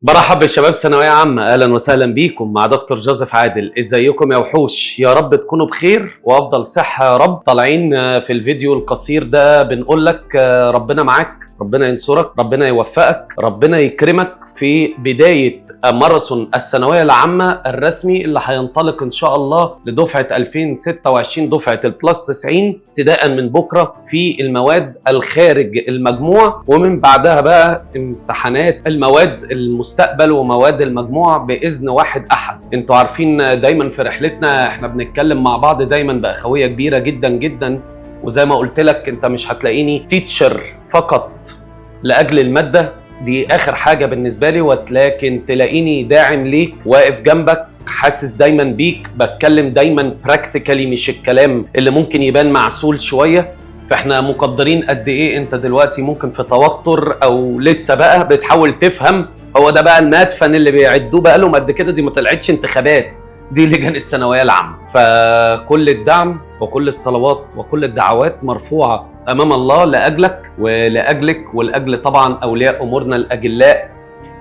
برحب بالشباب ثانوية عامة، أهلا وسهلا بيكم مع دكتور جوزيف عادل. ازيكم يا وحوش؟ يا رب تكونوا بخير وأفضل صحة يا رب. طالعين في الفيديو القصير ده بنقول لك ربنا معاك، ربنا ينصرك، ربنا يوفقك، ربنا يكرمك في بداية ماراثون الثانوية العامة الرسمي اللي هينطلق إن شاء الله لدفعة 2026 دفعة البلس 90 ابتداء من بكرة في المواد الخارج المجموع، ومن بعدها بقى امتحانات المواد المستقبل ومواد المجموع بإذن واحد أحد. انتوا عارفين دايما في رحلتنا احنا بنتكلم مع بعض دايما بأخوية كبيرة جدا جدا، وزي ما قلت لك انت مش هتلاقيني تيتشر فقط لأجل المادة دي آخر حاجة بالنسبة لي، ولكن تلاقيني داعم ليك، واقف جنبك، حاسس دايما بيك، بتكلم دايما براكتيكالي، مش الكلام اللي ممكن يبان معسول شوية. فاحنا مقدرين قد ايه انت دلوقتي ممكن في توتر او لسه بقى بتحاول تفهم. هو ده بقى المدفن اللي بيعدوه بقى لهم قد كده، دي ما طلعتش انتخابات، دي لجان الثانويه العامه. فكل الدعم وكل الصلوات وكل الدعوات مرفوعه امام الله لاجلك ولاجلك ولاجل طبعا اولياء امورنا الاجلاء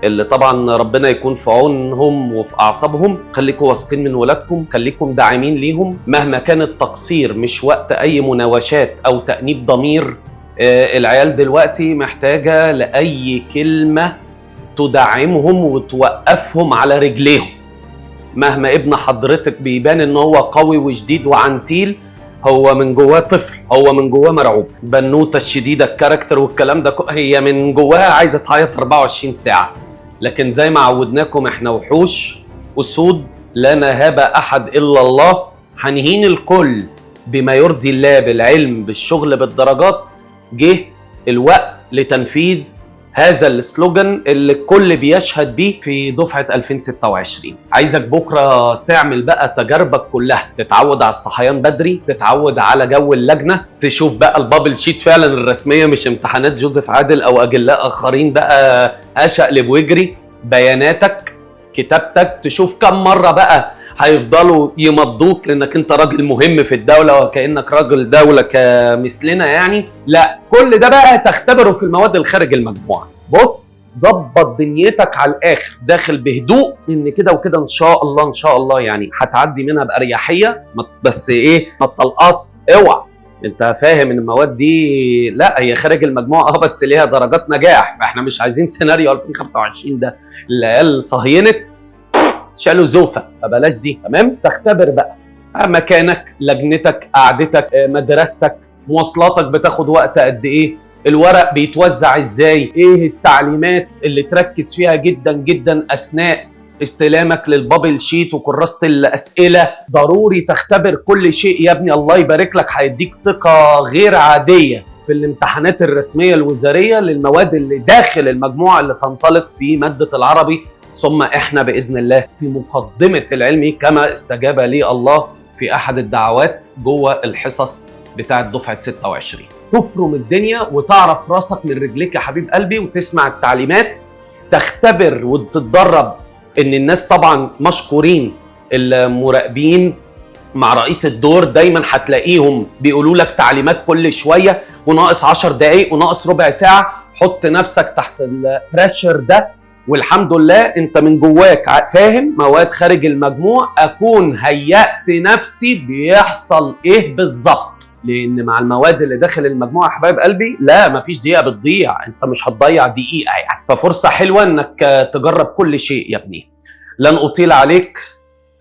اللي طبعا ربنا يكون في عونهم وفي اعصابهم. خليكم واثقين من ولادكم، خليكم داعمين ليهم مهما كان التقصير، مش وقت اي مناوشات او تأنيب ضمير. العيال دلوقتي محتاجه لاي كلمه تدعمهم وتوقفهم على رجليهم. مهما ابن حضرتك بيبان ان هو قوي وشديد وعنتيل، هو من جواه طفل، هو من جواه مرعوب. بنوته الشديده الكاركتر والكلام ده هي من جواها عايزه تعيط 24 ساعه. لكن زي ما عودناكم احنا وحوش اسود لا نهاب احد الا الله، هنهين الكل بما يرضي الله بالعلم بالشغل بالدرجات. جه الوقت لتنفيذ هذا السلوجان اللي الكل بيشهد بيه في دفعة 2026. عايزك بكرة تعمل بقى تجاربك كلها، تتعود على الصحيان بدري، تتعود على جو اللجنة، تشوف بقى البابل شيت فعلا الرسمية، مش امتحانات جوزيف عادل او اجلاء اخرين بقى اشقلب واجري. بياناتك، كتابتك، تشوف كم مرة بقى هيفضلوا يمضوك لانك انت راجل مهم في الدولة وكأنك راجل دولة كمثلنا يعني. لا، كل ده بقى تختبره في المواد الخارج المجموعة. بص، ظبط دنيتك على الاخر، داخل بهدوء ان كده وكده ان شاء الله ان شاء الله يعني هتعدي منها باريحية. بس ايه، ما تطلقص، اوعى. انت فاهم ان المواد دي لا هي خارج المجموعة بس ليها درجات نجاح، فاحنا مش عايزين سيناريو 2025 ده العيال صهينت شالوا زوفة، فبلاش دي. تمام؟ تختبر بقى مكانك، لجنتك، قعدتك، مدرستك، مواصلاتك بتاخد وقت قد ايه، الورق بيتوزع ازاي، ايه التعليمات اللي تركز فيها جدا جدا اثناء استلامك للبابل شيت وكراسة الاسئلة. ضروري تختبر كل شيء يا ابني، الله يبارك لك، هيديك ثقة غير عادية في الامتحانات الرسمية الوزارية للمواد اللي داخل المجموعة اللي تنطلق في مادة العربي. ثم احنا باذن الله في مقدمه العلم كما استجاب لي الله في احد الدعوات جوه الحصص بتاعه دفعه 26. تفرم الدنيا وتعرف راسك من رجليك يا حبيب قلبي، وتسمع التعليمات، تختبر وتتدرب. ان الناس طبعا مشكورين، المراقبين مع رئيس الدور دايما هتلاقيهم بيقولوا لك تعليمات كل شويه، وناقص 10 دقائق وناقص ربع ساعه، حط نفسك تحت البريشر ده. والحمد لله انت من جواك فاهم مواد خارج المجموع، اكون هيأت نفسي بيحصل ايه بالظبط. لان مع المواد اللي داخل المجموعه يا حبايب قلبي لا مفيش دقيقه بتضيع، انت مش هتضيع دقيقه يعني. ففرصه حلوه انك تجرب كل شيء يا ابني. لن اطيل عليك،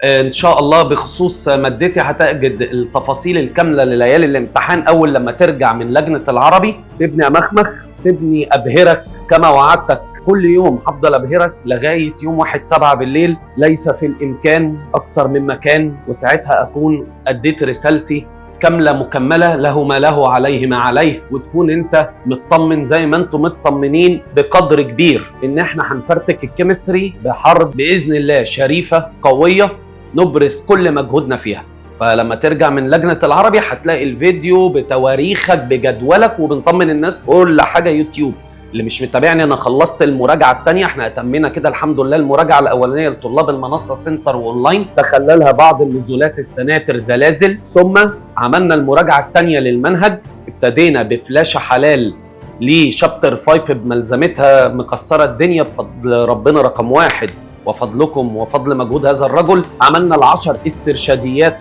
ان شاء الله بخصوص مادتي هتجد التفاصيل الكامله لليالي الامتحان اول لما ترجع من لجنه العربي. سيبني يا مخمخ، سيبني ابهرك كما وعدتك. كل يوم هفضل ابهرك لغايه يوم 1/7 بالليل، ليس في الامكان اكثر من مكان، وساعتها اكون اديت رسالتي كامله مكمله، له ما له عليه ما عليه، وتكون انت مطمن زي ما انتم مطمنين بقدر كبير ان احنا هنفرتك الكيمستري بحرب باذن الله شريفه قويه نبرز كل مجهودنا فيها. فلما ترجع من لجنه العربي هتلاقي الفيديو بتواريخك بجدولك، وبنطمن الناس كل حاجه يوتيوب. اللي مش متابعني، انا خلصت المراجعه الثانيه، احنا اتمينا كده الحمد لله المراجعه الاولانيه لطلاب المنصه سنتر واونلاين، تخللها بعض النزولات، السناتر، زلازل، ثم عملنا المراجعه الثانيه للمنهج. ابتدينا بفلاشه حلال ليه شابتر 5 بملزمتها مكسره الدنيا بفضل ربنا رقم 1 وفضلكم وفضل مجهود هذا الرجل. عملنا ال10 استرشاديات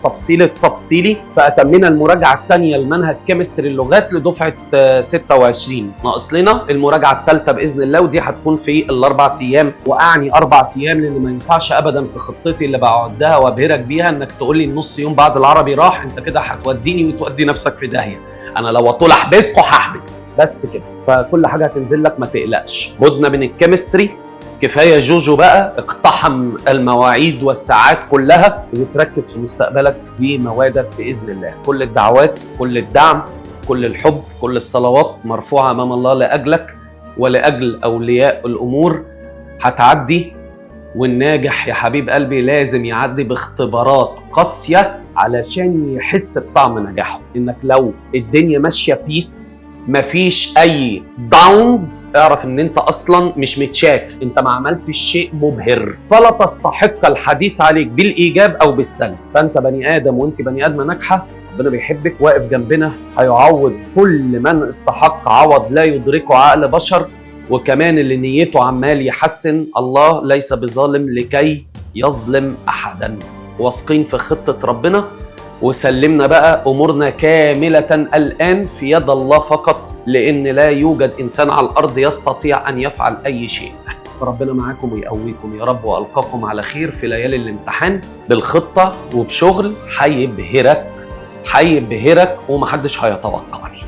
تفصيلي، فأتمنا المراجعة الثانية لمنهج كيمستري اللغات لدفعة 26. ناقص لنا المراجعة الثالثة بإذن الله، ودي هتكون في ال4 أيام، وأعني 4 أيام لأن ما ينفعش أبدا في خطتي اللي بعدها وأبهرك بيها إنك تقول لي النص يوم بعد العربي راح، أنت كده هتوديني وتودي نفسك في داهية. أنا لو أطول أحبسكوا هحبس بس كده، فكل حاجة هتنزل لك ما تقلقش. هدنا من الكيمستري كفايه. جوجو بقى اقتحم المواعيد والساعات كلها، وتركز في مستقبلك بموادك باذن الله. كل الدعوات، كل الدعم، كل الحب، كل الصلوات مرفوعه امام الله لاجلك ولاجل اولياء الامور. هتعدي، والناجح يا حبيب قلبي لازم يعدي باختبارات قاسيه علشان يحس بطعم نجاحه. انك لو الدنيا ماشيه بيس مفيش اي داونز، اعرف ان انت اصلا مش متشاف، انت ما عملتش شيء مبهر، فلا تستحق الحديث عليك بالايجاب او بالسلب. فانت بني ادم وانت بني ادمه ناجحه، ربنا بيحبك، واقف جنبنا، هيعوض كل من استحق عوض لا يدركه عقل بشر. وكمان اللي نيته عمال يحسن، الله ليس بظالم لكي يظلم احدا. واثقين في خطه ربنا، وسلمنا بقى أمورنا كاملة الآن في يد الله فقط، لأن لا يوجد إنسان على الأرض يستطيع أن يفعل أي شيء. فربنا معاكم ويقويكم يا رب، وألقاكم على خير في ليالي الامتحان بالخطة وبشغل هيبهرك ومحدش هيتوقعني.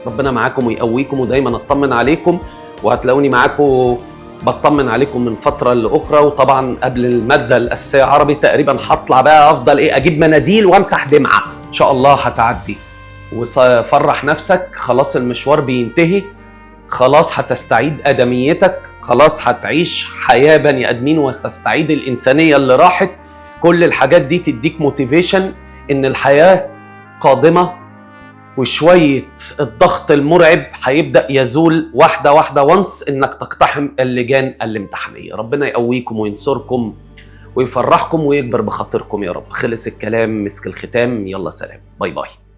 ربنا معاكم ويقويكم، ودايما اطمن عليكم، وهتلاقوني معاكم بطمن عليكم من فتره لاخرى. وطبعا قبل الماده الاساسيه عربي تقريبا هطلع بقى افضل اجيب مناديل وامسح دمعه. ان شاء الله هتعدي، وفرح نفسك، خلاص المشوار بينتهي، خلاص هتستعيد ادميتك، خلاص هتعيش حياه بني ادمين وتستعيد الانسانيه اللي راحت. كل الحاجات دي تديك موتيفيشن ان الحياه قادمه، وشوية الضغط المرعب هيبدأ يزول واحدة واحدة وانس انك تقتحم اللجان الامتحانية. ربنا يقويكم وينصركم ويفرحكم ويكبر بخاطركم يا رب. خلص الكلام، مسك الختام، يلا سلام، باي باي.